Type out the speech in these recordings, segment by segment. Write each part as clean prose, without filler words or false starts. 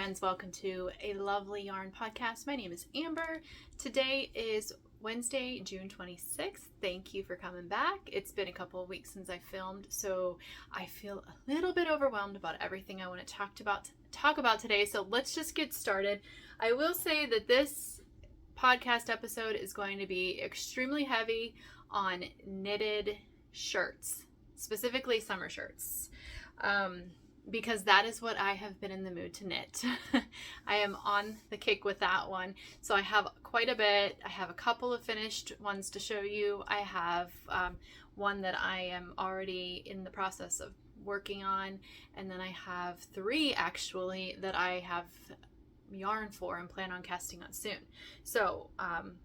friends, welcome to a lovely yarn podcast. My name is Amber. Today is Wednesday, June 26th. Thank you for coming back. It's been a couple of weeks since I filmed, so I feel a little bit overwhelmed about everything I want to talk about today. So let's just get started. I will say that this podcast episode is going to be extremely heavy on knitted shirts, specifically summer shirts. Because that is what I have been in the mood to knit. I am on the kick with that one. So I have quite a bit. I have a couple of finished ones to show you. I have one that I am already in the process of working on. And then I have 3 actually that I have yarn for and plan on casting on soon. So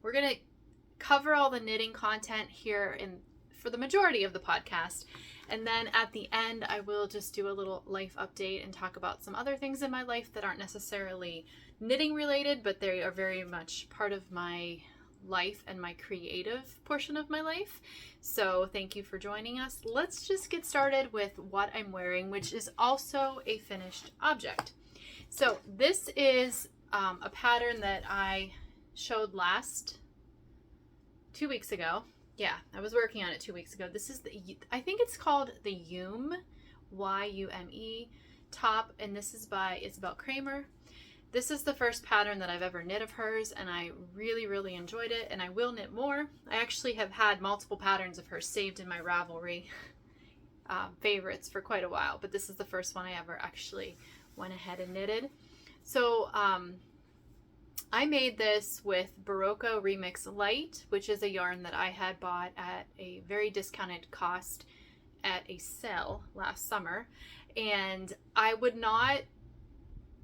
we're going to cover all the knitting content here for the majority of the podcast. And then at the end, I will just do a little life update and talk about some other things in my life that aren't necessarily knitting related, but they are very much part of my life and my creative portion of my life. So thank you for joining us. Let's just get started with what I'm wearing, which is also a finished object. So this is a pattern that I showed 2 weeks ago. Yeah, I was working on it 2 weeks ago. This is I think it's called the Yume, Y-U-M-E top, and this is by Isabell Kraemer. This is the first pattern that I've ever knit of hers, and I really, really enjoyed it, and I will knit more. I actually have had multiple patterns of hers saved in my Ravelry favorites for quite a while, but this is the first one I ever actually went ahead and knitted. So, I made this with Berroco Remix Light, which is a yarn that I had bought at a very discounted cost at a sale last summer. And I would not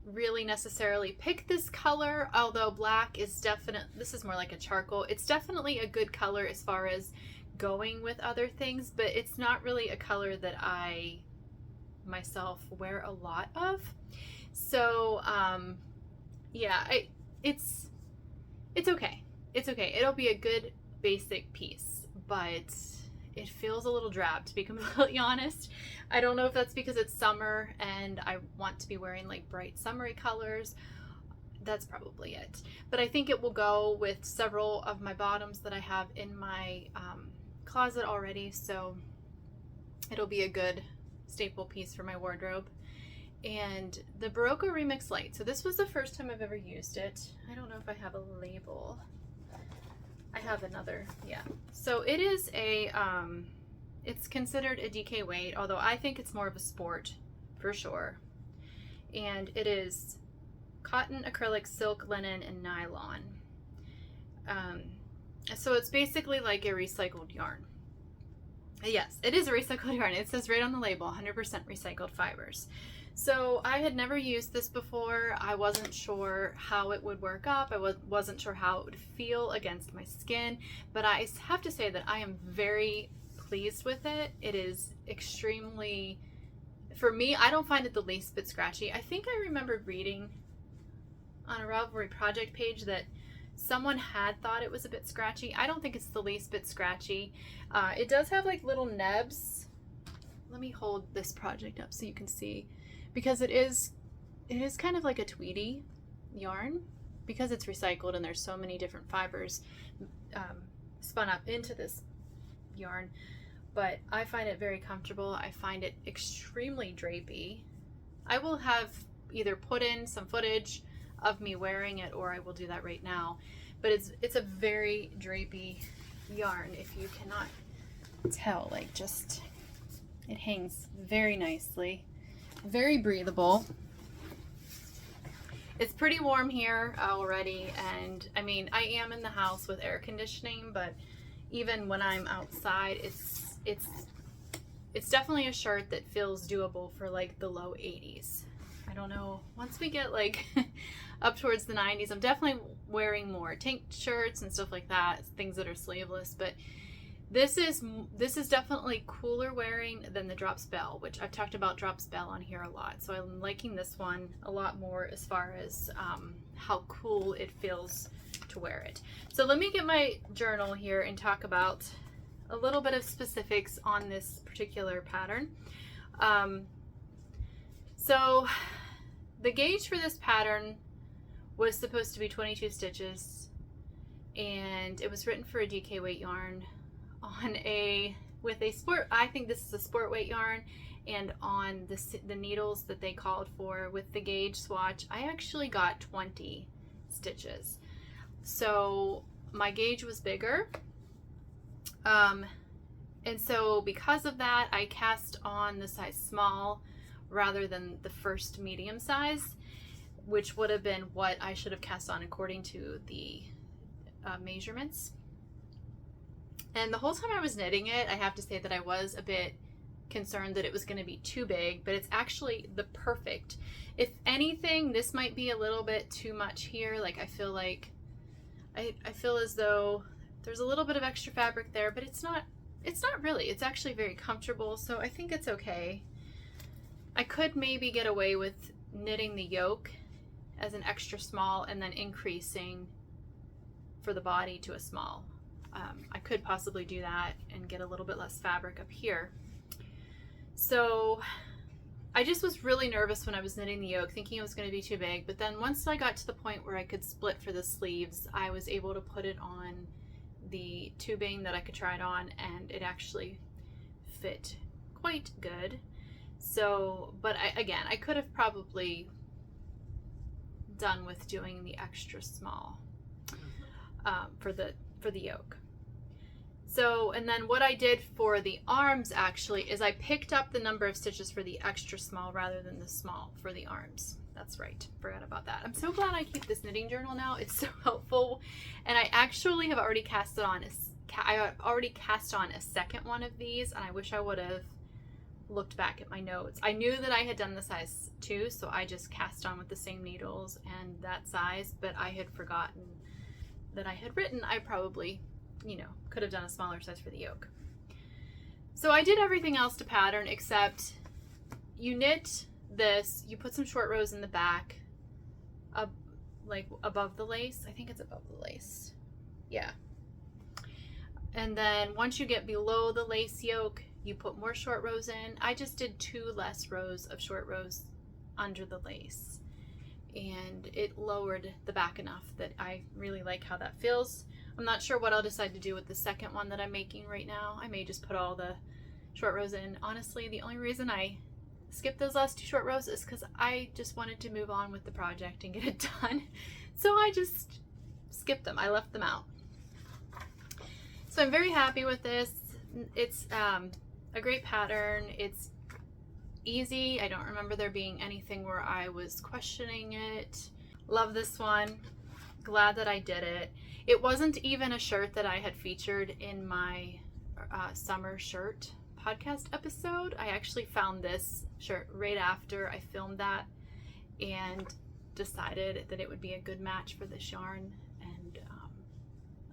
really necessarily pick this color, although black is this is more like a charcoal. It's definitely a good color as far as going with other things, but it's not really a color that I myself wear a lot of. So, yeah, It's okay. It's okay. It'll be a good basic piece, but it feels a little drab, to be completely honest. I don't know if that's because it's summer and I want to be wearing like bright summery colors. That's probably it. But I think it will go with several of my bottoms that I have in my closet already, so it'll be a good staple piece for my wardrobe. And the Berroco Remix Light. So this was the first time I've ever used it. I don't know if I have a label. I have another, yeah. So it is it's considered a DK weight, although I think it's more of a sport for sure. And it is cotton, acrylic, silk, linen, and nylon. So it's basically like a recycled yarn. Yes, it is a recycled yarn. It says right on the label, 100% recycled fibers. So I had never used this before. I wasn't sure how it would work up. I wasn't sure how it would feel against my skin, but I have to say that I am very pleased with it. It is extremely, for me, I don't find it the least bit scratchy. I think I remembered reading on a Ravelry project page that someone had thought it was a bit scratchy. I don't think it's the least bit scratchy. It does have like little nebs. Let me hold this project up so you can see. Because it is kind of like a tweedy yarn because it's recycled and there's so many different fibers spun up into this yarn. But I find it very comfortable. I find it extremely drapey. I will have either put in some footage of me wearing it, or I will do that right now. But it's a very drapey yarn, if you cannot tell. Like, just, it hangs very nicely. Very breathable. It's pretty warm here already, and I mean, I am in the house with air conditioning, but even when I'm outside, it's definitely a shirt that feels doable for like the low 80s. I don't know, once we get like up towards the 90s, I'm definitely wearing more tank shirts and stuff like that, things that are sleeveless, but this is definitely cooler wearing than the Drop Spell, which I've talked about Drop Spell on here a lot. So I'm liking this one a lot more as far as how cool it feels to wear it. So let me get my journal here and talk about a little bit of specifics on this particular pattern. So the gauge for this pattern was supposed to be 22 stitches, and it was written for a DK weight yarn on with a sport, I think this is a sport weight yarn, and on the needles that they called for with the gauge swatch, I actually got 20 stitches. So my gauge was bigger. And so because of that, I cast on the size small rather than the first medium size, which would have been what I should have cast on according to the measurements. And the whole time I was knitting it, I have to say that I was a bit concerned that it was going to be too big, but it's actually the perfect. If anything, this might be a little bit too much here. Like I feel as though there's a little bit of extra fabric there, but it's not really. It's actually very comfortable, so I think it's okay. I could maybe get away with knitting the yoke as an extra small and then increasing for the body to a small. I could possibly do that and get a little bit less fabric up here. So I just was really nervous when I was knitting the yoke, thinking it was going to be too big, but then once I got to the point where I could split for the sleeves, I was able to put it on the tubing that I could try it on, and it actually fit quite good. So, but I could have probably done with doing the extra small for the yoke. So, and then what I did for the arms actually is I picked up the number of stitches for the extra small rather than the small for the arms. That's right, forgot about that. I'm so glad I keep this knitting journal now. It's so helpful. And I actually have already cast on a second one of these, and I wish I would have looked back at my notes. I knew that I had done the size 2, so I just cast on with the same needles and that size, but I had forgotten that I had written I probably, could have done a smaller size for the yoke. So I did everything else to pattern except you knit this, you put some short rows in the back, like above the lace. I think it's above the lace. Yeah. And then once you get below the lace yoke, you put more short rows in. I just did 2 less rows of short rows under the lace, and it lowered the back enough that I really like how that feels. I'm not sure what I'll decide to do with the second one that I'm making right now. I may just put all the short rows in. Honestly, the only reason I skipped those last 2 short rows is because I just wanted to move on with the project and get it done. So I just skipped them. I left them out. So I'm very happy with this. It's a great pattern. It's easy. I don't remember there being anything where I was questioning it. Love this one. Glad that I did it. It wasn't even a shirt that I had featured in my summer shirt podcast episode. I actually found this shirt right after I filmed that and decided that it would be a good match for this yarn, and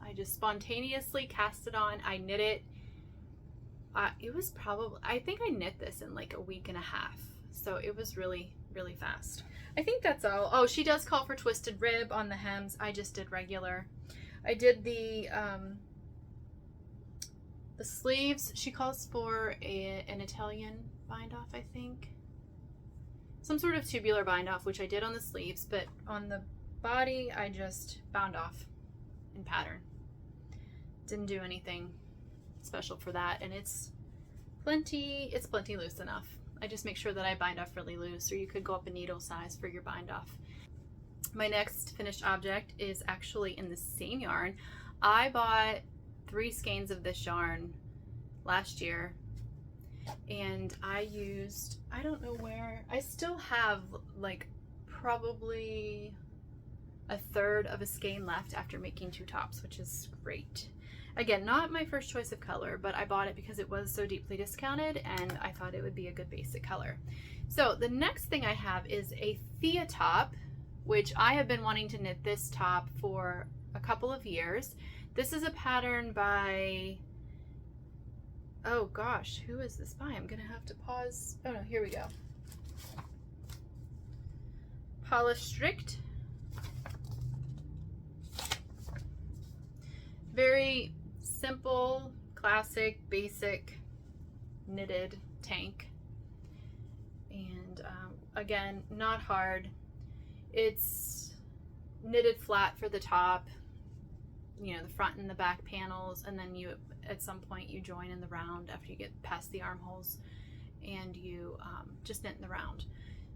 I just spontaneously cast it on. I knit it. It was probably, I think I knit this in like a week and a half, so it was really, really fast. I think that's all. Oh, she does call for twisted rib on the hems. I just did regular. I did the sleeves. She calls for an Italian bind off, I think. Some sort of tubular bind off, which I did on the sleeves, but on the body, I just bound off in pattern. Didn't do anything special for that, and it's plenty loose enough. I just make sure that I bind off really loose, or you could go up a needle size for your bind off. My next finished object is actually in the same yarn. I bought 3 skeins of this yarn last year, and I used, I don't know where, I still have like probably a third of a skein left after making 2 tops, which is great. Again, not my first choice of color, but I bought it because it was so deeply discounted and I thought it would be a good basic color. So the next thing I have is a Thea top, which I have been wanting to knit this top for a couple of years. This is a pattern by, oh gosh, who is this by? I'm gonna have to pause. Oh no, here we go. Polish Strict. Very simple, classic, basic knitted tank, and again, not hard. It's knitted flat for the top, you know, the front and the back panels, and then you, at some point, you join in the round after you get past the armholes, and you just knit in the round.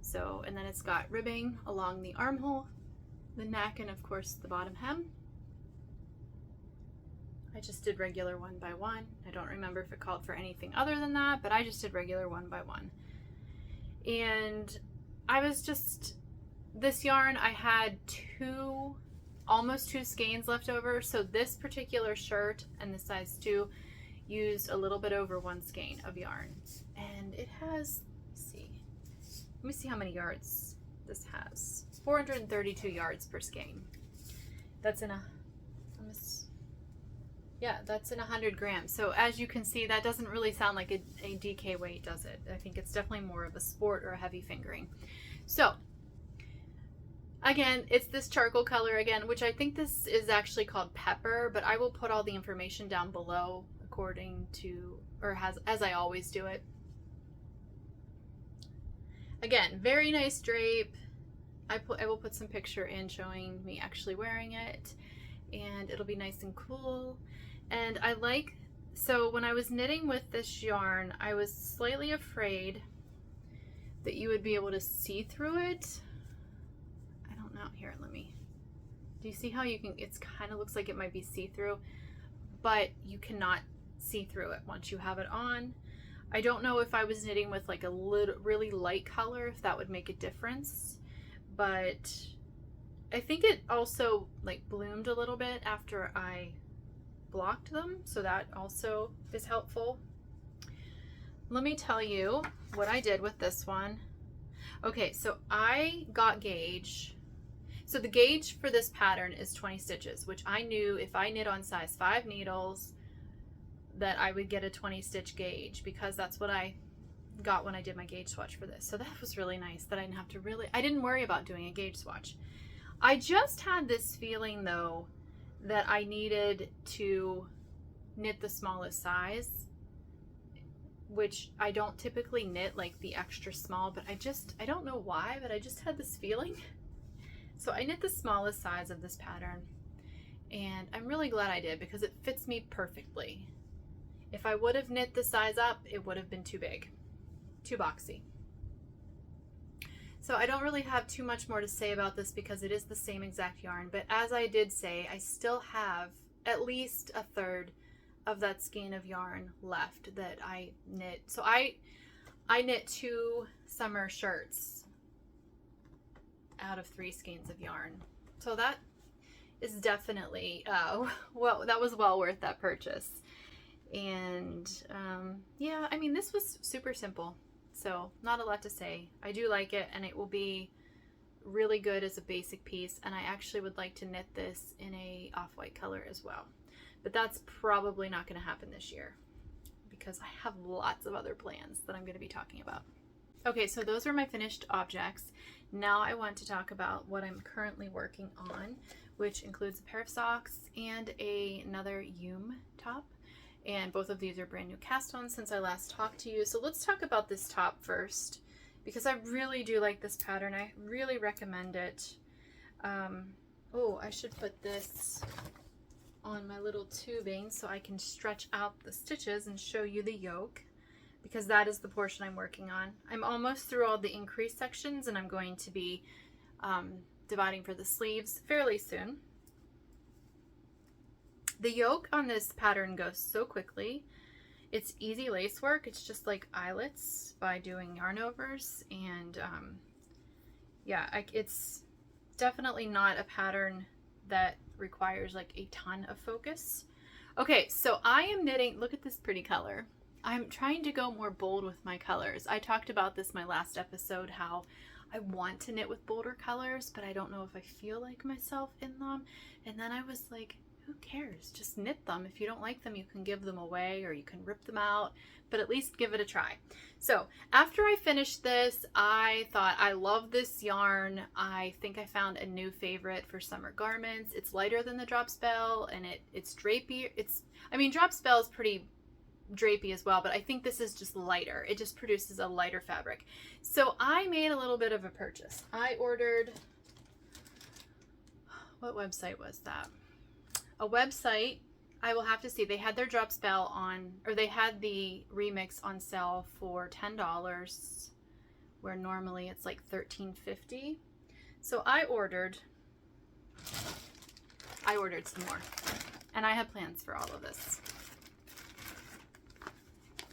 So, and then it's got ribbing along the armhole, the neck, and of course the bottom hem. I just did regular 1x1. I don't remember if it called for anything other than that, but I just did regular 1x1. And I was just, this yarn, I had almost two skeins left over. So this particular shirt and the size 2 used a little bit over 1 skein of yarn. And it has, let me see how many yards this has. 432 yards per skein. That's in that's in 100 grams. So as you can see, that doesn't really sound like a DK weight, does it? I think it's definitely more of a sport or a heavy fingering. So again, it's this charcoal color again, which I think this is actually called pepper, but I will put all the information down below according to, or as I always do it. Again, very nice drape. I will put some picture in showing me actually wearing it, and it'll be nice and cool. And I like, so when I was knitting with this yarn, I was slightly afraid that you would be able to see through it. I don't know. Here, do you see how you can, it's kind of looks like it might be see-through, but you cannot see through it once you have it on. I don't know if I was knitting with like a really light color, if that would make a difference, but I think it also like bloomed a little bit after I blocked them, so that also is helpful. Let me tell you what I did with this one. Okay, so I got gauge. So the gauge for this pattern is 20 stitches, which I knew if I knit on size 5 needles that I would get a 20 stitch gauge, because that's what I got when I did my gauge swatch for this. So that was really nice that I didn't have to I didn't worry about doing a gauge swatch. I just had this feeling though that I needed to knit the smallest size, which I don't typically knit like the extra small, but I don't know why, but I just had this feeling. So I knit the smallest size of this pattern, and I'm really glad I did because it fits me perfectly. If I would have knit the size up, it would have been too big, too boxy. So I don't really have too much more to say about this because it is the same exact yarn, but as I did say, I still have at least a third of that skein of yarn left that I knit. So I knit 2 summer shirts out of 3 skeins of yarn. So that is definitely, well, that was well worth that purchase. And yeah, I mean, this was super simple. So not a lot to say. I do like it, and it will be really good as a basic piece, and I actually would like to knit this in a off-white color as well. But that's probably not going to happen this year because I have lots of other plans that I'm going to be talking about. Okay, so those are my finished objects. Now I want to talk about what I'm currently working on, which includes a pair of socks and another Yume top. And both of these are brand new cast-ons since I last talked to you. So let's talk about this top first, because I really do like this pattern. I really recommend it. Oh, I should put this on my little tubing so I can stretch out the stitches and show you the yoke, because that is the portion I'm working on. I'm almost through all the increase sections, and I'm going to be dividing for the sleeves fairly soon. The yoke on this pattern goes so quickly. It's easy lace work. It's just like eyelets by doing yarn overs, and yeah, it's definitely not a pattern that requires like a ton of focus. Okay, so I am knitting, look at this pretty color. I'm trying to go more bold with my colors. I talked about this my last episode, how I want to knit with bolder colors, but I don't know if I feel like myself in them. And then I was like, who cares? Just knit them. If you don't like them, you can give them away or you can rip them out, but at least give it a try. So after I finished this, I thought, I love this yarn. I think I found a new favorite for summer garments. It's lighter than the Drop Spell, and it's drapey. I mean, Drop Spell is pretty drapey as well, but I think this is just lighter. It just produces a lighter fabric. So I made a little bit of a purchase. I ordered what website was that? A website, I will have to see. They had their drop spell on, or they had the remix on sale for $10, where normally it's like $13.50. So I ordered some more, and I had plans for all of this.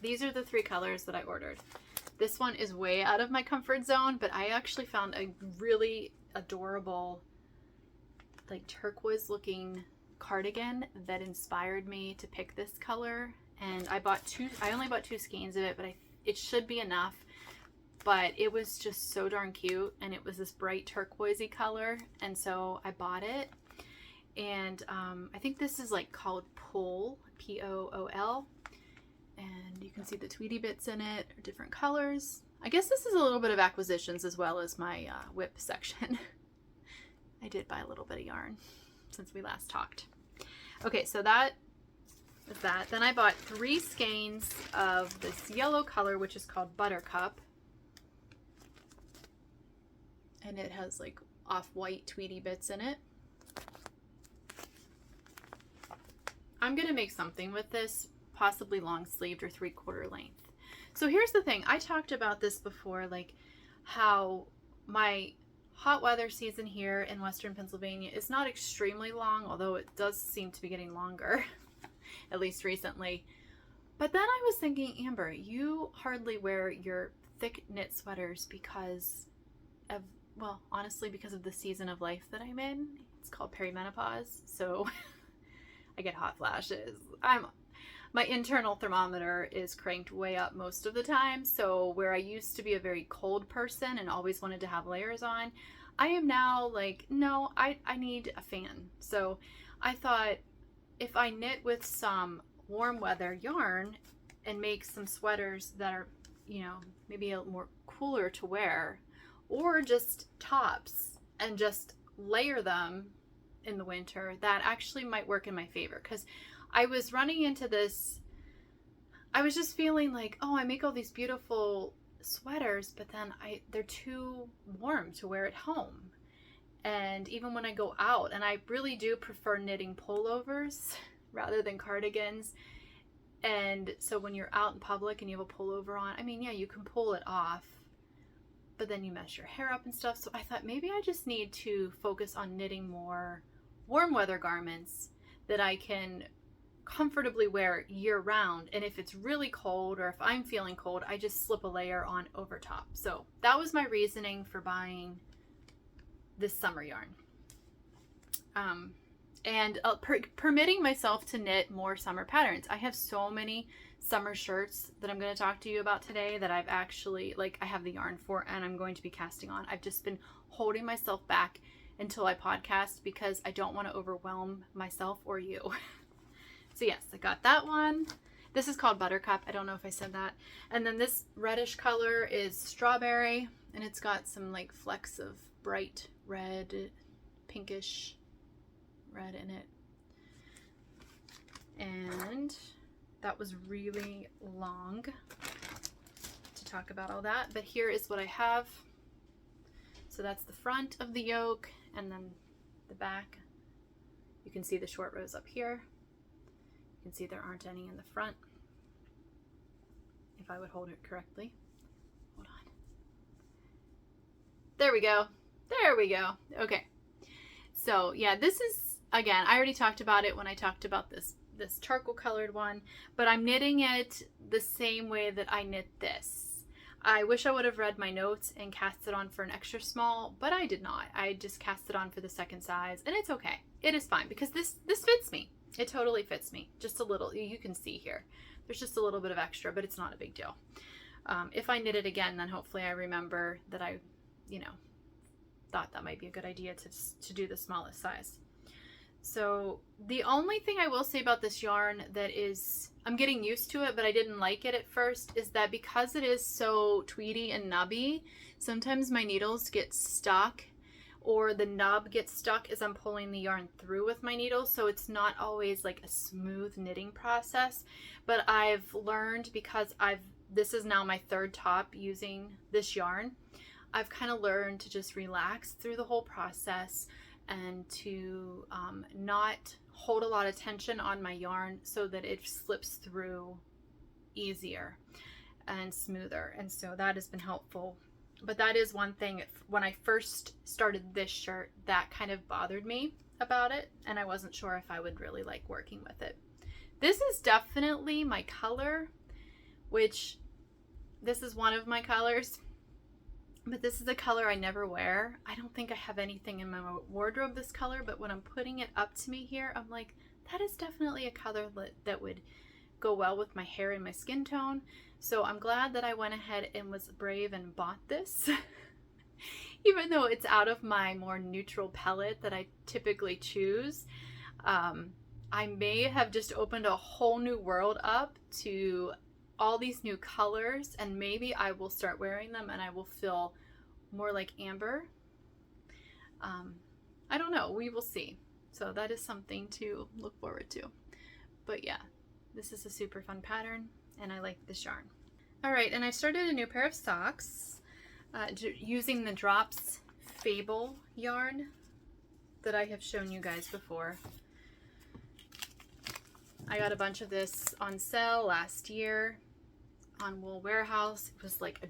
These are the 3 colors that I ordered. This one is way out of my comfort zone, but I actually found a really adorable, like turquoise looking cardigan that inspired me to pick this color. And I only bought 2 skeins of it, but it should be enough. But it was just so darn cute, and it was this bright turquoisey color, and so I bought it. And I think this is like called Purl, P-O-O-L, and you can see the Tweety bits in it, are different colors. I guess this is a little bit of acquisitions as well as my whip section. I did buy a little bit of yarn since we last talked. Okay, so that is that. Then I bought 3 skeins of this yellow color, which is called Buttercup. And it has like off-white Tweety bits in it. I'm gonna make something with this, possibly long-sleeved or 3/4 length. So here's the thing, I talked about this before, like how my hot weather season here in Western Pennsylvania is not extremely long, although it does seem to be getting longer, at least recently. But then I was thinking, Amber, you hardly wear your thick knit sweaters because of, well, honestly, because of the season of life that I'm in. It's called perimenopause, so I get hot flashes. My internal thermometer is cranked way up most of the time, so where I used to be a very cold person and always wanted to have layers on, I am now like, no, I need a fan. So I thought if I knit with some warm weather yarn and make some sweaters that are, you know, maybe a little more cooler to wear, or just tops and just layer them in the winter, that actually might work in my favor. Because I was running into this, I was just feeling like, oh, I make all these beautiful sweaters, but then they're too warm to wear at home. And even when I go out, and I really do prefer knitting pullovers rather than cardigans. And so when you're out in public and you have a pullover on, I mean, yeah, you can pull it off, but then you mess your hair up and stuff. So I thought maybe I just need to focus on knitting more warm weather garments that I can comfortably wear year round. And if it's really cold, or if I'm feeling cold, I just slip a layer on over top. So that was my reasoning for buying this summer yarn. And permitting myself to knit more summer patterns. I have so many summer shirts that I'm going to talk to you about today that I've actually, like, I have the yarn for and I'm going to be casting on. I've just been holding myself back until I podcast because I don't want to overwhelm myself or you. So yes, I got that one. This is called Buttercup. I don't know if I said that. And then this reddish color is Strawberry, and it's got some like flecks of bright red, pinkish red in it. And that was really long to talk about all that, but here is what I have. So that's the front of the yoke, and then the back. You can see the short rows up here. You can see there aren't any in the front. If I would hold it correctly. Hold on. There we go. There we go. Okay. So yeah, this is, again, I already talked about it when I talked about this charcoal colored one, but I'm knitting it the same way that I knit this. I wish I would have read my notes and cast it on for an extra small, but I did not. I just cast it on for the second size, and it's okay. It is fine because this fits me. It totally fits me. Just a little, you can see here. There's just a little bit of extra, but it's not a big deal. If I knit it again, then hopefully I remember that I, thought that might be a good idea to do the smallest size. So the only thing I will say about this yarn that is, I'm getting used to it, but I didn't like it at first, is that because it is so tweedy and nubby, sometimes my needles get stuck, or the nub gets stuck as I'm pulling the yarn through with my needles. So it's not always like a smooth knitting process, but I've learned, because this is now my 3rd top using this yarn, I've kind of learned to just relax through the whole process and to not hold a lot of tension on my yarn so that it slips through easier and smoother. And so that has been helpful. But that is one thing, when I first started this shirt, that kind of bothered me about it, and I wasn't sure if I would really like working with it. This is definitely my color, which this is one of my colors, but this is a color I never wear. I don't think I have anything in my wardrobe this color, but when I'm putting it up to me here, I'm like, that is definitely a color that would go well with my hair and my skin tone. So I'm glad that I went ahead and was brave and bought this. Even though it's out of my more neutral palette that I typically choose. I may have just opened a whole new world up to all these new colors, and maybe I will start wearing them and I will feel more like Amber. I don't know, we will see. So that is something to look forward to. But yeah, this is a super fun pattern and I like this yarn. All right, and I started a new pair of socks using the Drops Fabel yarn that I have shown you guys before. I got a bunch of this on sale last year on Wool Warehouse. It was like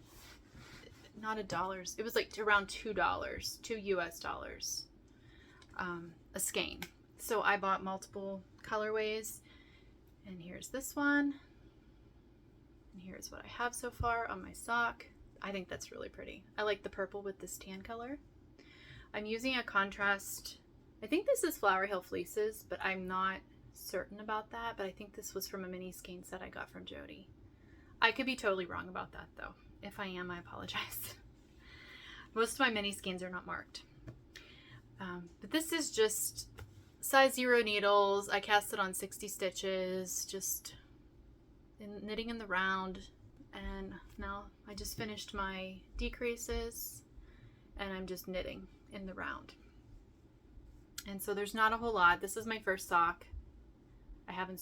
not $1. It was like around $2, $2 US, a skein. So I bought multiple colorways, and here's this one. And here's what I have so far on my sock. I think that's really pretty. I like the purple with this tan color. I'm using a contrast. I think this is Flower Hill Fleeces, but I'm not certain about that. But I think this was from a mini skein set I got from Jody. I could be totally wrong about that though. If I am, I apologize. Most of my mini skeins are not marked. But this is just size 0 needles. I cast it on 60 stitches, just knitting in the round. And now I just finished my decreases and I'm just knitting in the round. And so there's not a whole lot. This is my first sock. I haven't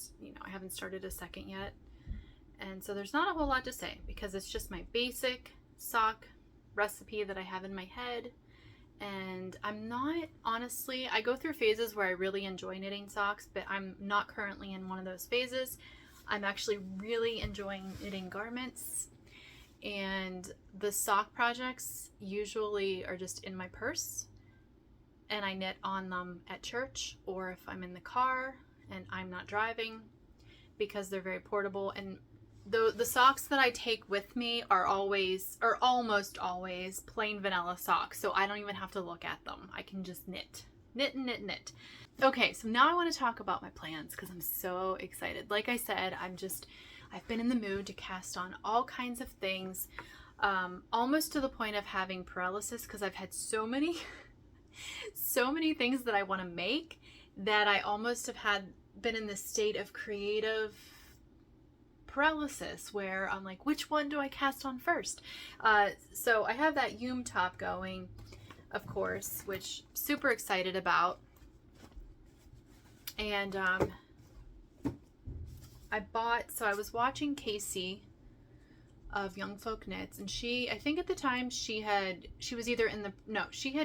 started a second yet. And so there's not a whole lot to say because it's just my basic sock recipe that I have in my head. And I'm not, honestly, I go through phases where I really enjoy knitting socks, but I'm not currently in one of those phases. I'm actually really enjoying knitting garments, and the sock projects usually are just in my purse, and I knit on them at church or if I'm in the car and I'm not driving, because they're very portable. And the socks that I take with me are always, or almost always, plain vanilla socks, so I don't even have to look at them. I can just knit. Knit and knit and knit. Okay, so now I want to talk about my plans because I'm so excited. Like I said, I've been in the mood to cast on all kinds of things, almost to the point of having paralysis because I've had so many things that I want to make that I almost have been in this state of creative paralysis where I'm like, which one do I cast on first? So I have that Yume top going, of course, which I'm super excited about. And I was watching Kaci of Young Folk Knits, and I think at the time she had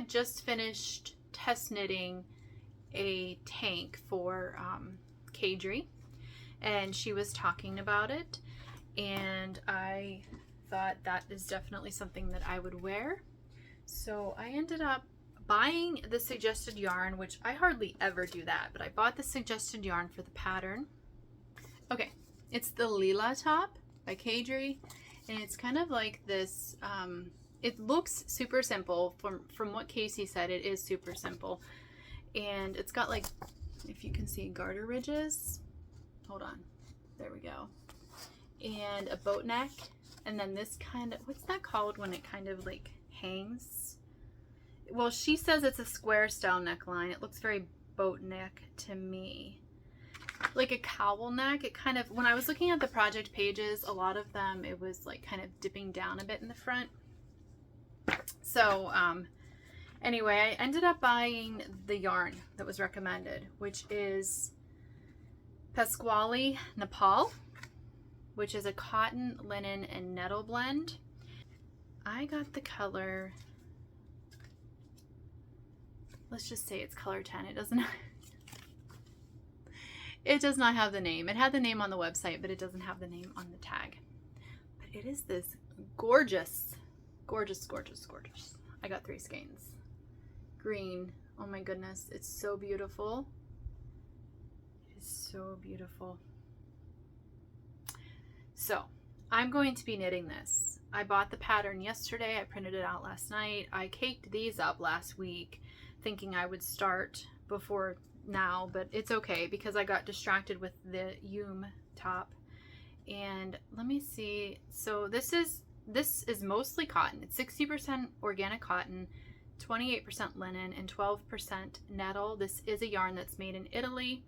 just finished test knitting a tank for Caidree, and she was talking about it, and I thought that is definitely something that I would wear. So I ended up buying the suggested yarn, which I hardly ever do that, but I bought the suggested yarn for the pattern. Okay, it's the Leela top by Caidree, and it's kind of like this, it looks super simple. From what Kaci said, it is super simple. And it's got, like, if you can see, garter ridges. Hold on, there we go. And a boat neck, and then this kind of, what's that called when it kind of like hangs? Well, she says it's a square style neckline. It looks very boat neck to me. Like a cowl neck. It kind of, when I was looking at the project pages, a lot of them, it was like kind of dipping down a bit in the front. So, anyway, I ended up buying the yarn that was recommended, which is Pascuali Nepal, which is a cotton, linen, and nettle blend. I got the color, let's just say it's color 10. It doesn't, it does not have the name. It had the name on the website, but it doesn't have the name on the tag. But it is this gorgeous, gorgeous, gorgeous, gorgeous. I got 3 skeins. Green. Oh my goodness. It's so beautiful. It is so beautiful. So I'm going to be knitting this. I bought the pattern yesterday. I printed it out last night. I caked these up last week thinking I would start before now, but it's okay because I got distracted with the Yume top. And let me see. So this is mostly cotton. It's 60% organic cotton, 28% linen, and 12% nettle. This is a yarn that's made in Italy.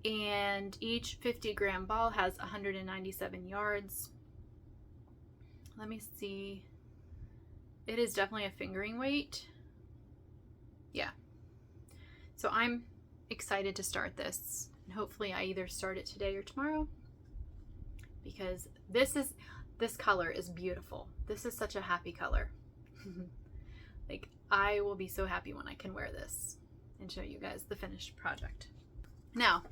And each 50-gram ball has 197 yards. Let me see. It is definitely a fingering weight. Yeah. So I'm excited to start this. And hopefully I either start it today or tomorrow. Because this color is beautiful. This is such a happy color. Like, I will be so happy when I can wear this and show you guys the finished project. Now,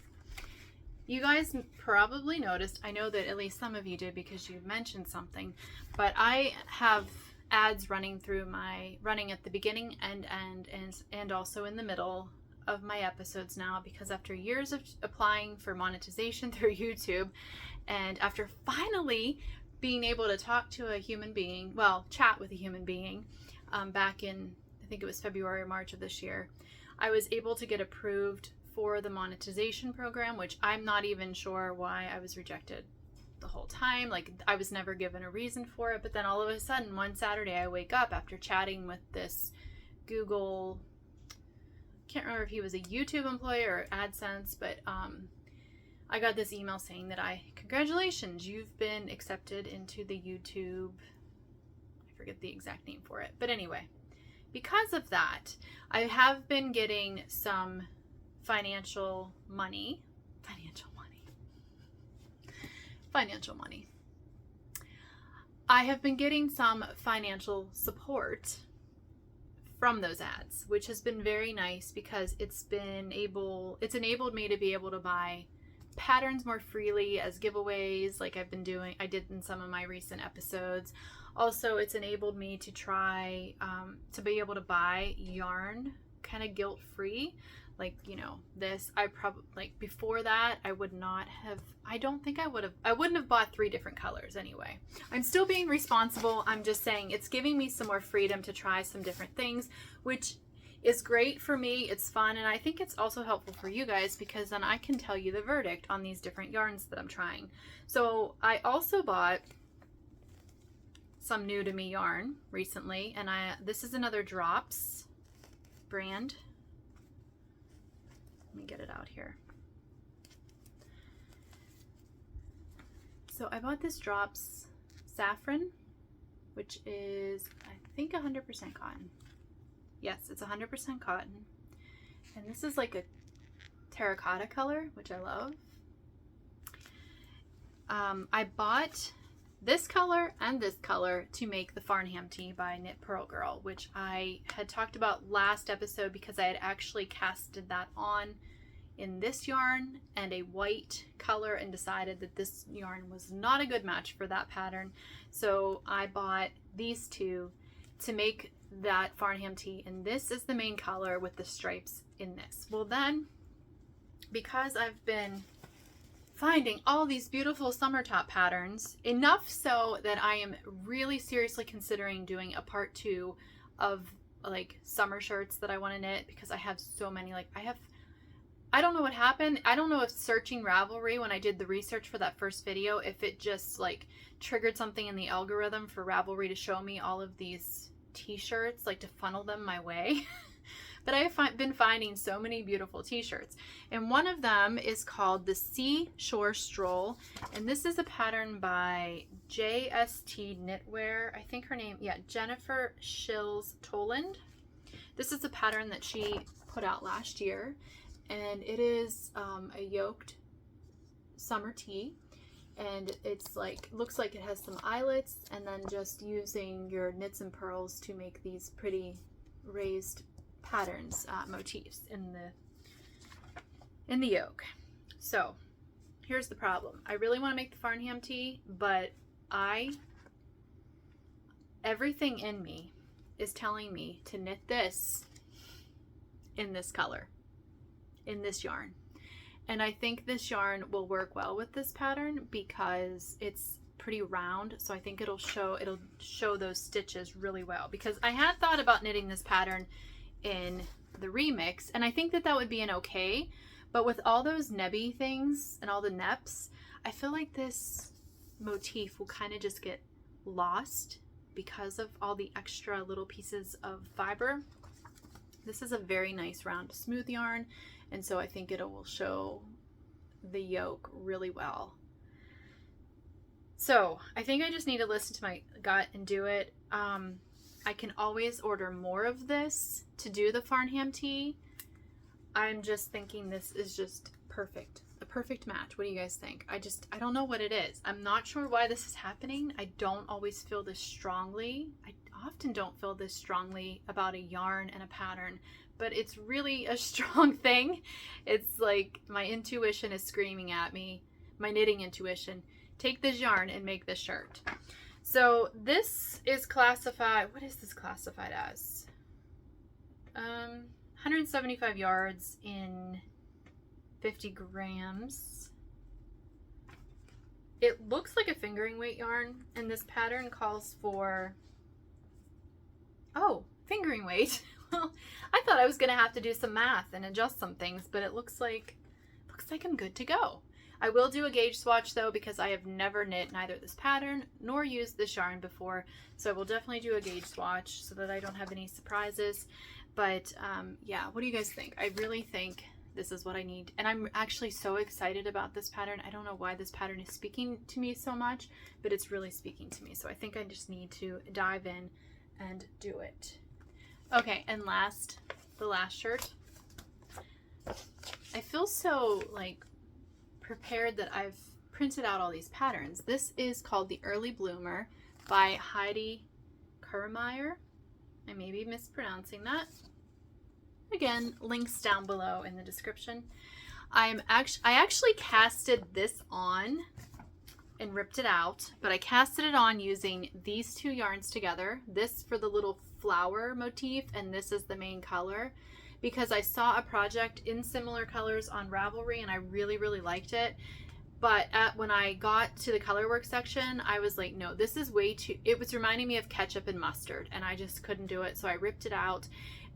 you guys probably noticed, I know that at least some of you did because you mentioned something, but I have ads running at the beginning and also in the middle of my episodes now, because after years of applying for monetization through YouTube, and after finally being able to talk to a human being, well, chat with a human being, back in, I think it was February or March of this year, I was able to get approved for the monetization program, which I'm not even sure why I was rejected the whole time. Like, I was never given a reason for it, but then all of a sudden one Saturday I wake up after chatting with this Google, can't remember if he was a YouTube employee or AdSense, but I got this email saying that congratulations, you've been accepted into the YouTube, I forget the exact name for it, but anyway, because of that, I have been getting some financial money. I have been getting some financial support from those ads, which has been very nice because it's enabled me to be able to buy patterns more freely as giveaways, like I did in some of my recent episodes. Also, it's enabled me to try to be able to buy yarn kind of guilt-free. Like, you know, this, I probably, like, before that, I wouldn't have bought 3 different colors anyway. I'm still being responsible. I'm just saying it's giving me some more freedom to try some different things, which is great for me. It's fun. And I think it's also helpful for you guys because then I can tell you the verdict on these different yarns that I'm trying. So I also bought some new to me yarn recently. And this is another Drops brand. Let me get it out here. So I bought this Drops Safran, which is, I think, 100% cotton. Yes, it's 100% cotton. And this is like a terracotta color, which I love. I bought this color and this color to make the Farnham tee by Knit Purl Girl, which I had talked about last episode because I had actually casted that on in this yarn and a white color and decided that this yarn was not a good match for that pattern. So I bought these two to make that Farnham tee, and this is the main color with the stripes in this. Well then, because I've been finding all these beautiful summer top patterns, enough so that I am really seriously considering doing a part 2 of like summer shirts that I want to knit, because I have so many. Like, I don't know what happened. I don't know if searching Ravelry, when I did the research for that first video, if it just like triggered something in the algorithm for Ravelry to show me all of these t-shirts, like to funnel them my way. But I've been finding so many beautiful t-shirts. And one of them is called the Seashore Stroll. And this is a pattern by JST Knitwear. I think her name, yeah, Jennifer Shills Toland. This is a pattern that she put out last year. And it is a yoked summer tee. And it's like, looks like it has some eyelets, and then just using your knits and purls to make these pretty raised patterns, motifs in the yoke. So here's the problem. I really want to make the Farnham tee, but everything in me is telling me to knit this in this color, in this yarn. And I think this yarn will work well with this pattern because it's pretty round. So I think it'll show those stitches really well, because I had thought about knitting this pattern in the remix, and I think that that would be an okay, but with all those nebby things and all the neps, I feel like this motif will kind of just get lost because of all the extra little pieces of fiber. This is a very nice round smooth yarn, and so I think it will show the yoke really well. So I think I just need to listen to my gut and do it. I can always order more of this to do the Farnham tee. I'm just thinking this is just perfect. A perfect match. What do you guys think? I don't know what it is. I'm not sure why this is happening. I don't always feel this strongly. I often don't feel this strongly about a yarn and a pattern, but it's really a strong thing. It's like my intuition is screaming at me, my knitting intuition, take this yarn and make this shirt. So this is classified, what is this classified as? 175 yards in 50 grams. It looks like a fingering weight yarn, and this pattern calls for, oh, fingering weight. Well, I thought I was gonna have to do some math and adjust some things, but it looks like I'm good to go. I will do a gauge swatch though, because I have never knit neither this pattern nor used this yarn before, so I will definitely do a gauge swatch so that I don't have any surprises. But yeah, what do you guys think? I really think this is what I need, and I'm actually so excited about this pattern. I don't know why this pattern is speaking to me so much, but it's really speaking to me, so I think I just need to dive in and do it. Okay, and the last shirt. I feel so like prepared that I've printed out all these patterns. This is called the Early Bloomer by Heidi Kirrmaier. I may be mispronouncing that. Again, links down below in the description. I actually casted this on and ripped it out, but I casted it on using these two yarns together. This for the little flower motif, and this is the main color, because I saw a project in similar colors on Ravelry and I really, really liked it. But when I got to the colorwork section, I was like, no, this is way too, it was reminding me of ketchup and mustard, and I just couldn't do it. So I ripped it out,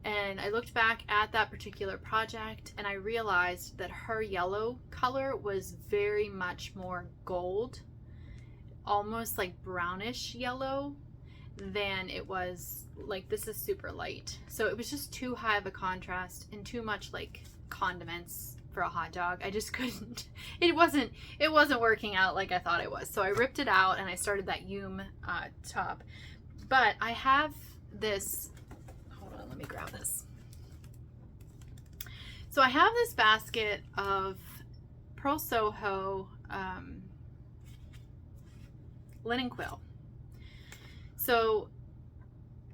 and I looked back at that particular project and I realized that her yellow color was very much more gold, almost like brownish yellow, than it was like this is super light. So it was just too high of a contrast and too much like condiments for a hot dog. I just couldn't, it wasn't working out like I thought it was. So I ripped it out and I started that Yume top. But I have this, hold on, let me grab this. So I have this basket of Purl Soho linen quill. So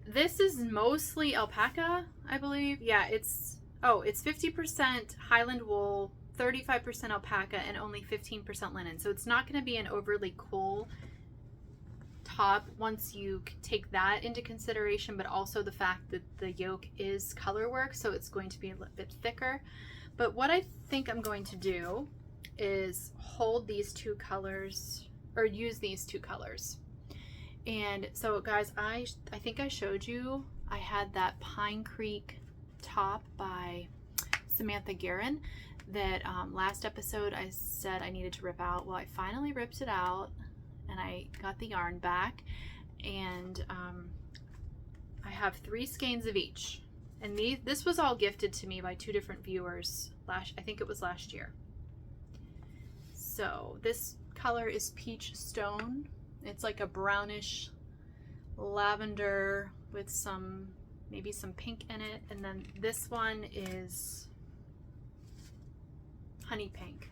this is mostly alpaca, I believe. Yeah, it's 50% Highland wool, 35% alpaca, and only 15% linen. So it's not going to be an overly cool top once you take that into consideration, but also the fact that the yoke is color work, so it's going to be a little bit thicker. But what I think I'm going to do is hold these two colors, or use these two colors. And so guys, I think I showed you, I had that Pine Creek top by Samantha Guerin that last episode I said I needed to rip out. Well, I finally ripped it out and I got the yarn back, and I have 3 skeins of each, and this was all gifted to me by 2 different viewers I think it was last year. So this color is Peach Stone. It's like a brownish lavender with maybe some pink in it. And then this one is honey pink.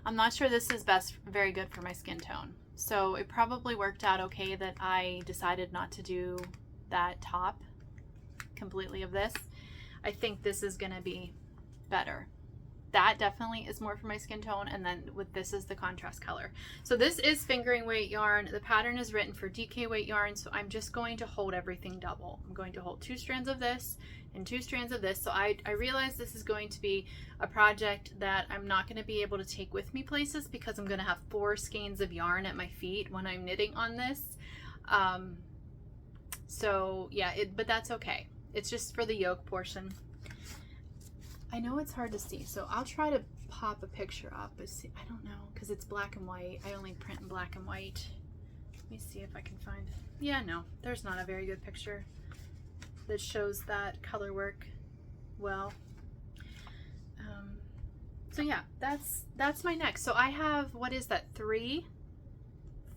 I'm not sure this is very good for my skin tone. So it probably worked out okay that I decided not to do that top completely of this. I think this is going to be better. That definitely is more for my skin tone, and then with this is the contrast color. So this is fingering weight yarn. The pattern is written for DK weight yarn, so I'm just going to hold everything double. I'm going to hold 2 strands of this and 2 strands of this. So I realize this is going to be a project that I'm not going to be able to take with me places because I'm going to have 4 skeins of yarn at my feet when I'm knitting on this. So yeah, but that's okay. It's just for the yoke portion. I know it's hard to see, so I'll try to pop a picture up. I don't know, because it's black and white. I only print in black and white. Let me see if I can find... Yeah, no, there's not a very good picture that shows that color work well. So yeah, that's my next. So I have, what is that, 3,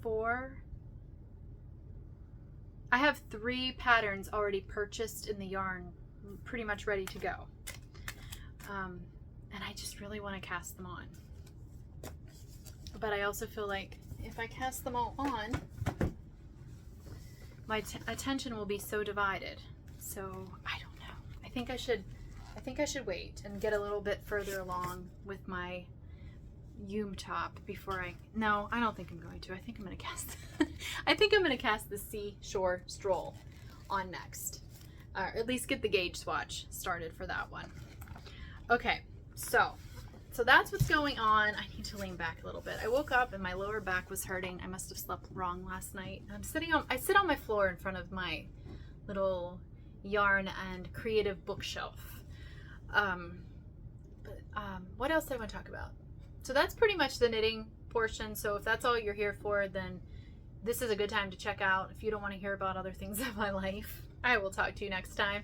4... I have 3 patterns already purchased in the yarn, pretty much ready to go. And I just really want to cast them on. But I also feel like if I cast them all on, my attention will be so divided. So I don't know. I think I should wait and get a little bit further along with my Yume top before no, I don't think I'm going to. I think I'm going to cast I think I'm going to cast the Seashore Stroll on next. Or at least get the gauge swatch started for that one. Okay, so that's what's going on. I need to lean back a little bit. I woke up and my lower back was hurting. I must have slept wrong last night. I sit on my floor in front of my little yarn and creative bookshelf. What else did I want to talk about? So that's pretty much the knitting portion. So if that's all you're here for, then this is a good time to check out. If you don't want to hear about other things in my life, I will talk to you next time.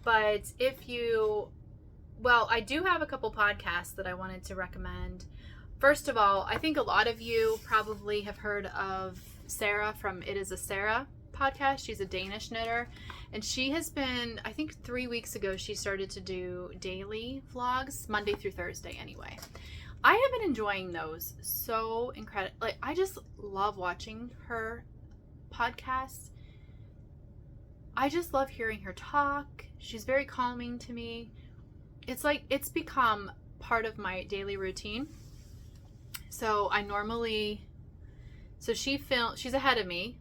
But if you... Well, I do have a couple podcasts that I wanted to recommend. First of all, I think a lot of you probably have heard of Sarah from It Is a Sarah podcast. She's a Danish knitter. And she has been, I think 3 weeks ago, she started to do daily vlogs, Monday through Thursday anyway. I have been enjoying those so incredible. Like, I just love watching her podcasts. I just love hearing her talk. She's very calming to me. It's like, it's become part of my daily routine. So she's ahead of me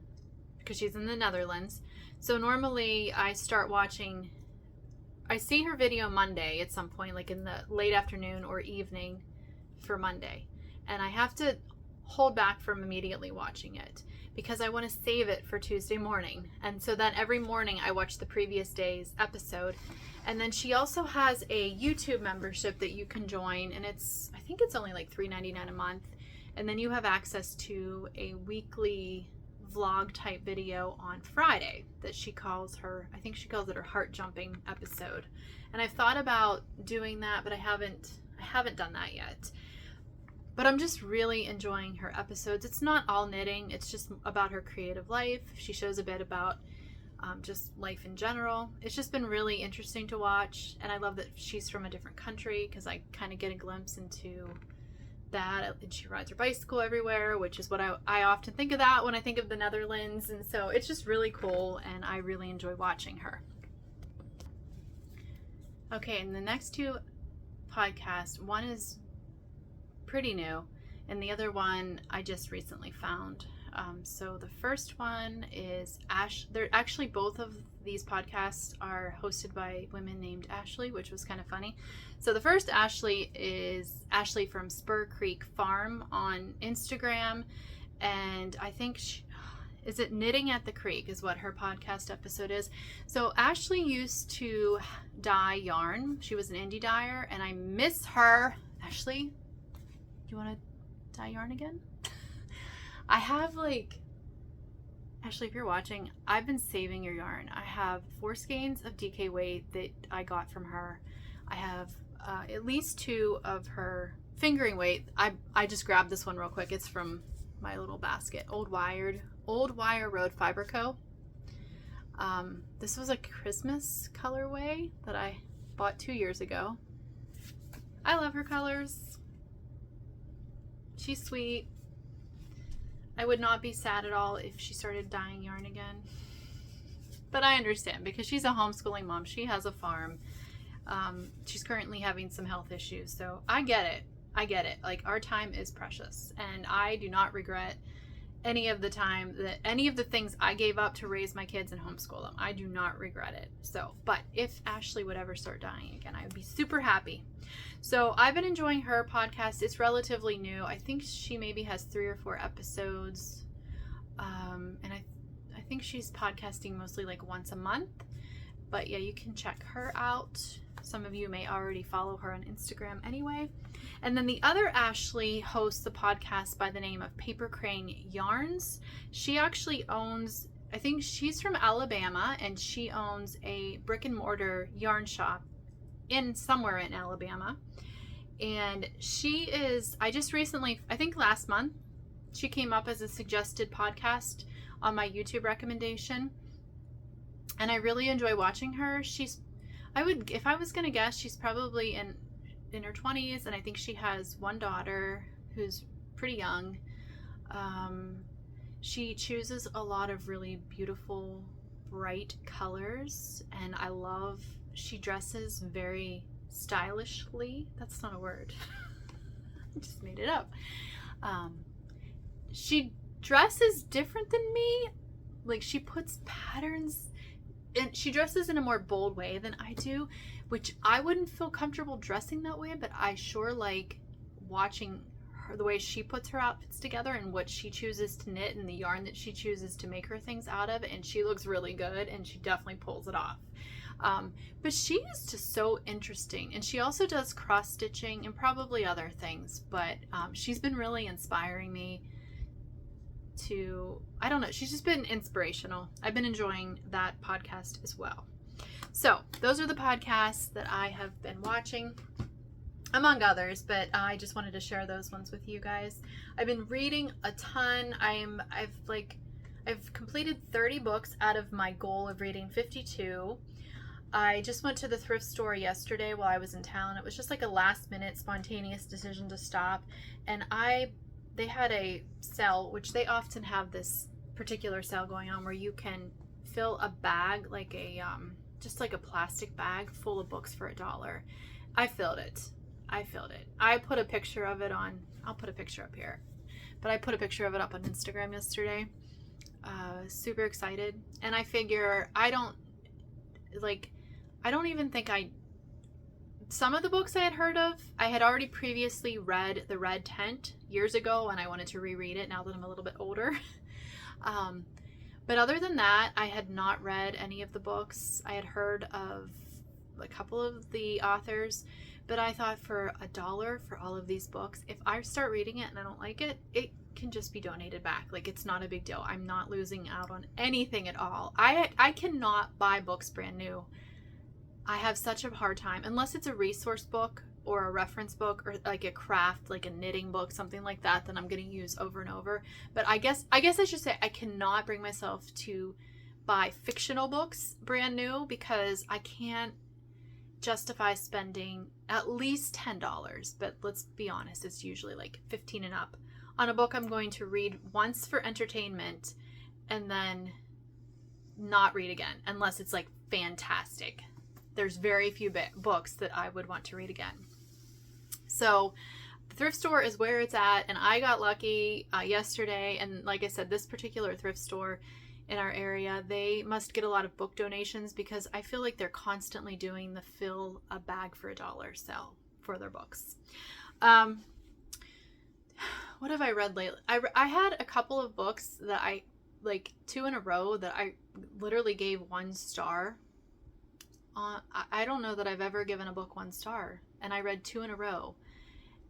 because she's in the Netherlands. So normally I see her video Monday at some point, like in the late afternoon or evening for Monday. And I have to hold back from immediately watching it because I want to save it for Tuesday morning. And so then every morning I watch the previous day's episode. And then she also has a YouTube membership that you can join, and I think it's only like $3.99 a month. And then you have access to a weekly vlog type video on Friday that she calls her, I think she calls it her heart jumping episode. And I've thought about doing that, but I haven't done that yet. But I'm just really enjoying her episodes. It's not all knitting, it's just about her creative life. She shows a bit about just life in general. It's just been really interesting to watch, and I love that she's from a different country because I kind of get a glimpse into that. And she rides her bicycle everywhere, which is what I often think of that when I think of the Netherlands, and so it's just really cool, and I really enjoy watching her. Okay, and the next 2 podcasts, one is pretty new, and the other one I just recently found. So the first one is they're actually, both of these podcasts are hosted by women named Ashley, which was kind of funny. So the first Ashley is Ashley from Spur Creek Farm on Instagram, and I think is it Knitting at the Creek is what her podcast episode is. So Ashley used to dye yarn. She was an indie dyer, and I miss her. Ashley, do you want to dye yarn again? I have Ashley, if you're watching, I've been saving your yarn. I have 4 skeins of DK weight that I got from her. I have at least 2 of her fingering weight. I just grabbed this one real quick. It's from my little basket. Old Wire Road Fiber Co. This was a Christmas colorway that I bought 2 years ago. I love her colors. She's sweet. I would not be sad at all if she started dyeing yarn again. But I understand because she's a homeschooling mom. She has a farm. She's currently having some health issues. So I get it. I get it. Like, our time is precious. And I do not regret any of the time that any of the things I gave up to raise my kids and homeschool them. I do not regret it. So, but if Ashley would ever start dying again, I would be super happy. So I've been enjoying her podcast. It's relatively new. I think she maybe has 3 or 4 episodes. And I think she's podcasting mostly like once a month. But yeah, you can check her out. Some of you may already follow her on Instagram anyway. And then the other Ashley hosts a podcast by the name of Paper Crane Yarns. She actually owns, I think she's from Alabama, and she owns a brick and mortar yarn shop somewhere in Alabama. And she is, I just recently, I think last month, she came up as a suggested podcast on my YouTube recommendation. And I really enjoy watching her. If I was going to guess, she's probably in her 20s, and I think she has one daughter who's pretty young. She chooses a lot of really beautiful, bright colors, and she dresses very stylishly. That's not a word. I just made it up. She dresses different than me. Like, she puts patterns, and she dresses in a more bold way than I do, which I wouldn't feel comfortable dressing that way, but I sure like watching her, the way she puts her outfits together and what she chooses to knit and the yarn that she chooses to make her things out of, and she looks really good, and she definitely pulls it off. But she is just so interesting, and she also does cross stitching and probably other things, but she's been really inspiring me to, I don't know, she's just been inspirational. I've been enjoying that podcast as well. So those are the podcasts that I have been watching, among others, but I just wanted to share those ones with you guys. I've been reading a ton. I've completed 30 books out of my goal of reading 52. I just went to the thrift store yesterday while I was in town. It was just like a last minute spontaneous decision to stop, and they had a sale, which they often have this particular sale going on, where you can fill a bag, like a just like a plastic bag full of books for $1. I filled it. I put a picture of it on, I'll put a picture up here, but I put a picture of it up on Instagram yesterday. Super excited. And I figure I don't even think some of the books I had heard of, I had already previously read The Red Tent years ago, and I wanted to reread it now that I'm a little bit older. But other than that, I had not read any of the books. I had heard of a couple of the authors, but I thought for $1 for all of these books, if I start reading it and I don't like it, it can just be donated back. Like, it's not a big deal. I'm not losing out on anything at all. I cannot buy books brand new. I have such a hard time, unless it's a resource book or a reference book or like a craft, like a knitting book, something like that I'm going to use over and over. But I guess I should say I cannot bring myself to buy fictional books brand new, because I can't justify spending at least $10, but let's be honest, it's usually like 15 and up, on a book I'm going to read once for entertainment and then not read again, unless it's like fantastic. There's very few books that I would want to read again. So the thrift store is where it's at, and I got lucky yesterday. And like I said, this particular thrift store in our area, they must get a lot of book donations, because I feel like they're constantly doing the fill a bag for $1 sale for their books. What have I read lately? I had a couple of books that I, like 2 in a row, that I literally gave 1 star. I don't know that I've ever given a book 1 star, and I read 2 in a row,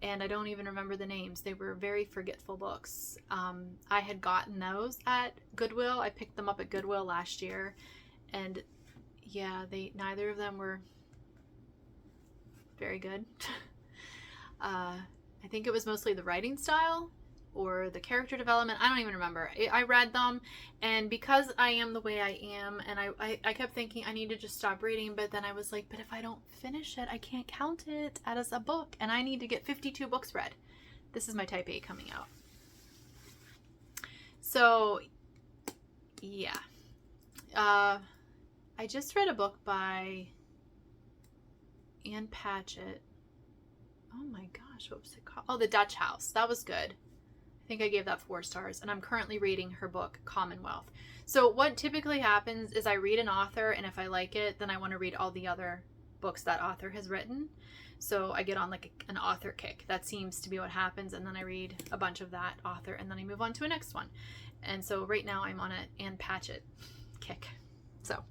and I don't even remember the names. They were very forgetful books. I had gotten those at Goodwill. I picked them up at Goodwill last year, and yeah, neither of them were very good. I think it was mostly the writing style or the character development. I don't even remember. I read them, and because I am the way I am, and I kept thinking I need to just stop reading, but then I was like, but if I don't finish it, I can't count it as a book, and I need to get 52 books read. This is my type A coming out. So yeah, I just read a book by Patchett. Oh my gosh, what was it called? Oh, The Dutch House. That was good. I think I gave that 4 stars, and I'm currently reading her book, Commonwealth. So what typically happens is I read an author, and if I like it, then I want to read all the other books that author has written. So I get on like an author kick. That seems to be what happens, and then I read a bunch of that author, and then I move on to a next one. And so right now I'm on an Patchett kick. So,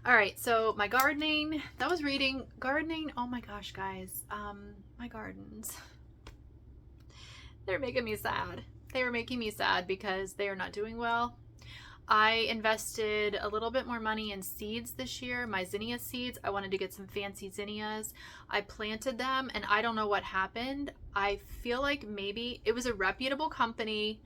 all right, so my gardening, that was reading. Gardening, oh my gosh, guys, my gardens. They're making me sad. They were making me sad because they are not doing well. I invested a little bit more money in seeds this year, my zinnia seeds. I wanted to get some fancy zinnias. I planted them, and I don't know what happened. I feel like maybe it was a reputable company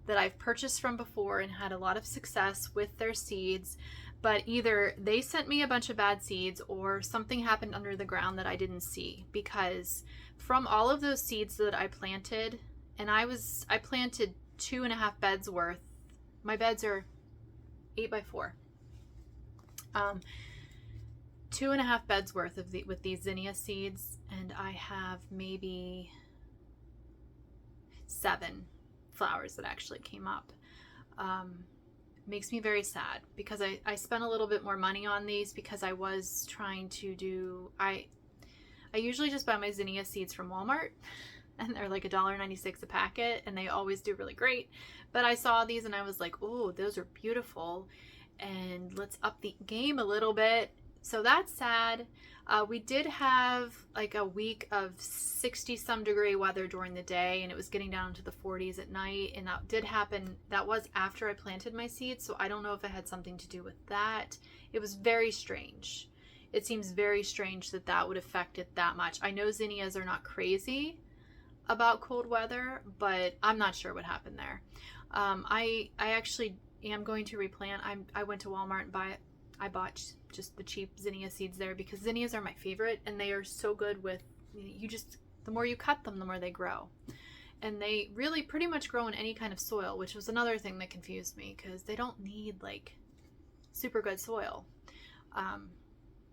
that I've purchased from before and had a lot of success with their seeds, but either they sent me a bunch of bad seeds or something happened under the ground that I didn't see, because from all of those seeds that I planted, and I planted 2.5 beds worth. My beds are 8 by 4. 2.5 beds worth of with these zinnia seeds, and I have maybe 7 flowers that actually came up. Makes me very sad because I spent a little bit more money on these because I was trying to do, I usually just buy my zinnia seeds from Walmart, and they're like $1.96 a packet, and they always do really great. But I saw these and I was like, oh, those are beautiful, and let's up the game a little bit. So that's sad. We did have like a week of 60-some degree weather during the day, and it was getting down to the 40s at night, and that did happen. That was after I planted my seeds, so I don't know if it had something to do with that. It was very strange. It seems very strange that that would affect it that much. I know zinnias are not crazy about cold weather, but I'm not sure what happened there. I actually am going to replant. I went to Walmart and I bought just the cheap zinnia seeds there because zinnias are my favorite, and they are so good with, the more you cut them, the more they grow. And they really pretty much grow in any kind of soil, which was another thing that confused me because they don't need like super good soil.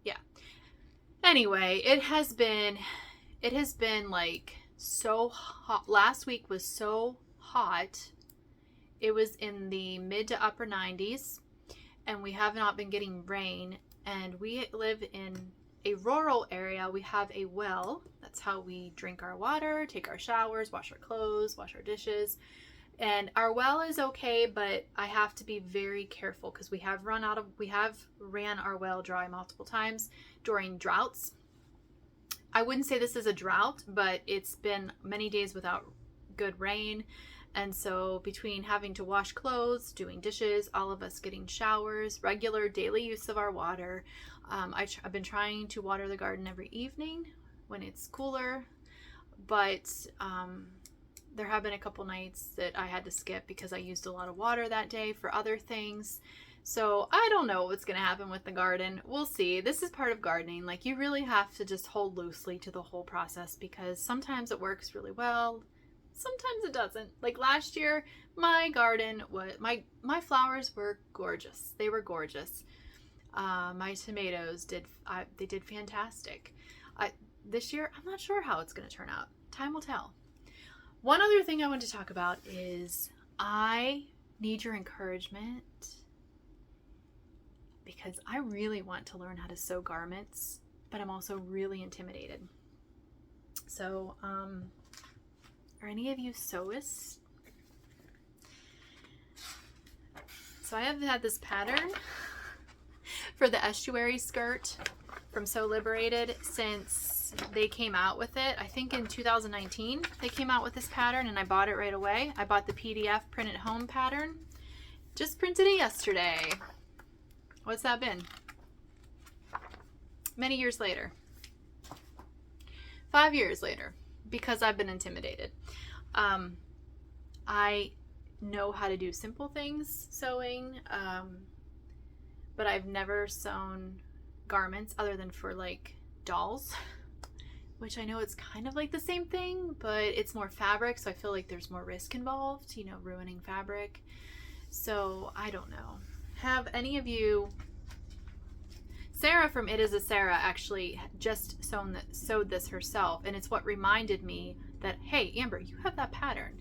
Yeah. Anyway, it has been like so hot. Last week was so hot. It was in the mid to upper 90s, and we have not been getting rain, and we live in a rural area. We have a well. That's how we drink our water, take our showers, wash our clothes, wash our dishes. And our well is okay, but I have to be very careful because we have ran our well dry multiple times during droughts. I wouldn't say this is a drought, but it's been many days without good rain. And so between having to wash clothes, doing dishes, all of us getting showers, regular daily use of our water, I've been trying to water the garden every evening when it's cooler, but there have been a couple nights that I had to skip because I used a lot of water that day for other things. So I don't know what's going to happen with the garden. We'll see. This is part of gardening. Like, you really have to just hold loosely to the whole process because sometimes it works really well. Sometimes it doesn't. Like last year, my garden was, my flowers were gorgeous. They were gorgeous. My tomatoes did fantastic. This year, I'm not sure how it's going to turn out. Time will tell. One other thing I want to talk about is I need your encouragement because I really want to learn how to sew garments, but I'm also really intimidated. So, are any of you sewists? So I have had this pattern for the Estuary skirt from Sew Liberated since they came out with it. I think in 2019 they came out with this pattern, and I bought it right away. I bought the PDF print at home pattern. Just printed it yesterday. What's that been? Many years later. 5 years later, because I've been intimidated. I know how to do simple things, sewing, but I've never sewn garments other than for like dolls, which I know it's kind of like the same thing, but it's more fabric, so I feel like there's more risk involved, ruining fabric. So I don't know. Have any of you Sarah from It Is a Sarah actually just sewed this herself, and it's what reminded me that, hey, Amber, you have that pattern.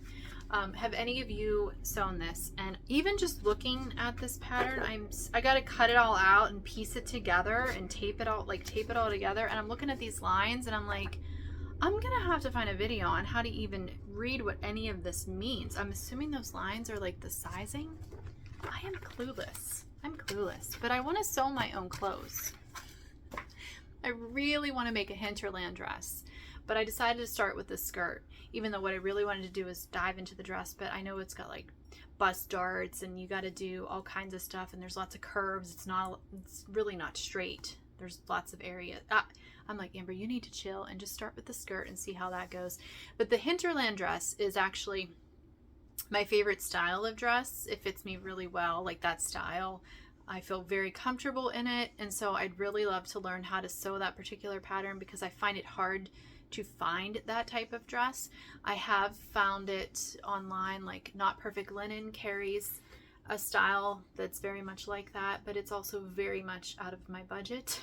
Have any of you sewn this? And even just looking at this pattern, I got to cut it all out and piece it together and tape it all together. And I'm looking at these lines and I'm like, I'm going to have to find a video on how to even read what any of this means. I'm assuming those lines are like the sizing. I am clueless. But I want to sew my own clothes. I really want to make a hinterland dress, but I decided to start with the skirt, even though what I really wanted to do is dive into the dress. But I know it's got like bust darts and you got to do all kinds of stuff, and there's lots of curves. It's really not straight. There's lots of area. I'm like, Amber, you need to chill and just start with the skirt and see how that goes. But the hinterland dress is actually my favorite style of dress. It fits me really well, like that style. I feel very comfortable in it, and so I'd really love to learn how to sew that particular pattern because I find it hard to find that type of dress. I have found it online, like Not Perfect Linen carries a style that's very much like that, but it's also very much out of my budget.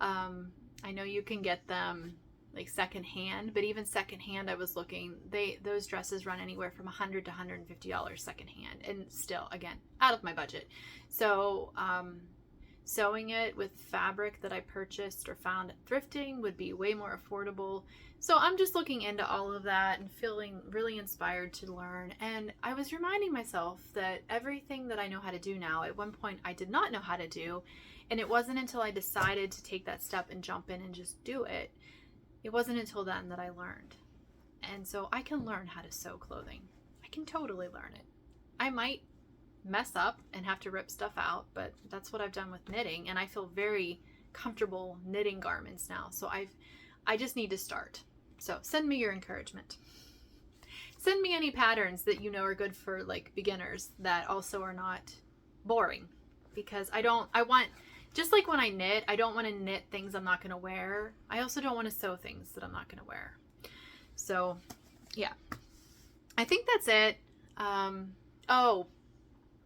I know you can get them like secondhand, but even secondhand, I was looking, those dresses run anywhere from $100 to $150 secondhand, and still, again, out of my budget. So sewing it with fabric that I purchased or found at thrifting would be way more affordable. So I'm just looking into all of that and feeling really inspired to learn. And I was reminding myself that everything that I know how to do now, at one point I did not know how to do, and it wasn't until I decided to take that step and jump in and just do it. It wasn't until then that I learned. And so I can learn how to sew clothing. I can totally learn it. I might mess up and have to rip stuff out, but that's what I've done with knitting, and I feel very comfortable knitting garments now. So I just need to start. So send me your encouragement. Send me any patterns that you know are good for like beginners that also are not boring, because just like when I knit, I don't want to knit things I'm not going to wear. I also don't want to sew things that I'm not going to wear. So, yeah. I think that's it. Oh,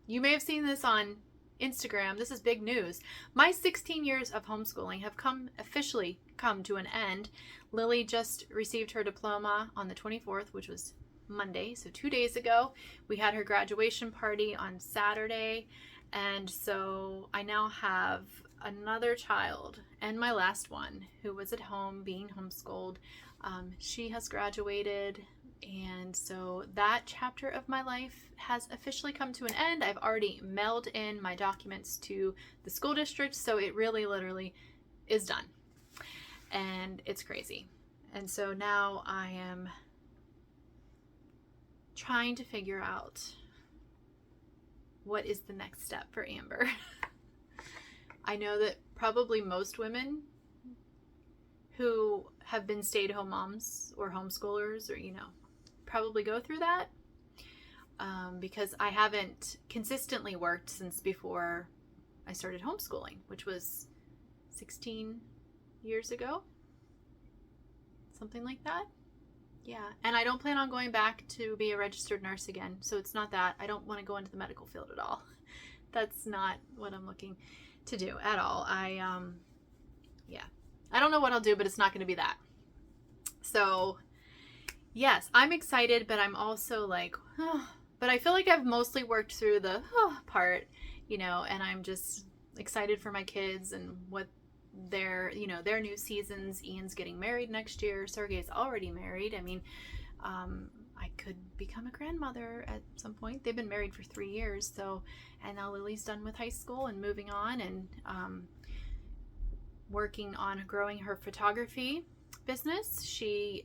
you may have seen this on Instagram. This is big news. My 16 years of homeschooling have officially come to an end. Lily just received her diploma on the 24th, which was Monday, so 2 days ago. We had her graduation party on Saturday. And so I now have another child, and my last one, who was at home being homeschooled. She has graduated, and so that chapter of my life has officially come to an end. I've already mailed in my documents to the school district, so it really literally is done. And it's crazy. And so now I am trying to figure out what is the next step for Amber. I know that probably most women who have been stay-at-home moms or homeschoolers, or probably go through that, because I haven't consistently worked since before I started homeschooling, which was 16 years ago, something like that. Yeah, and I don't plan on going back to be a registered nurse again. So it's not that. I don't want to go into the medical field at all. That's not what I'm looking to do at all. I don't know what I'll do, but it's not going to be that. So yes, I'm excited, but I'm also like, but I feel like I've mostly worked through the part, and I'm just excited for my kids and what their new seasons. Ian's getting married next year. Sergey's already married. I mean, I could become a grandmother at some point. They've been married for 3 years. So, and now Lily's done with high school and moving on and working on growing her photography business. She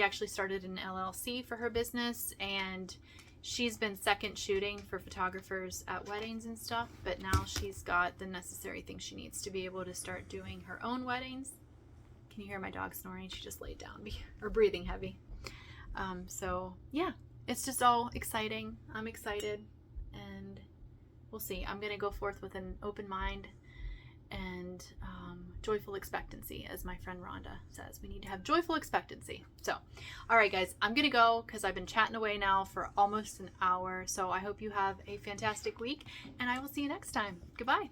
actually started an LLC for her business, and she's been second shooting for photographers at weddings and stuff, but now she's got the necessary things she needs to be able to start doing her own weddings. Can you hear my dog snoring? She just laid down or breathing heavy. So yeah, it's just all exciting. I'm excited, and we'll see. I'm going to go forth with an open mind and joyful expectancy, as my friend Rhonda says. We need to have joyful expectancy. So, all right, guys, I'm going to go because I've been chatting away now for almost an hour. So I hope you have a fantastic week, and I will see you next time. Goodbye.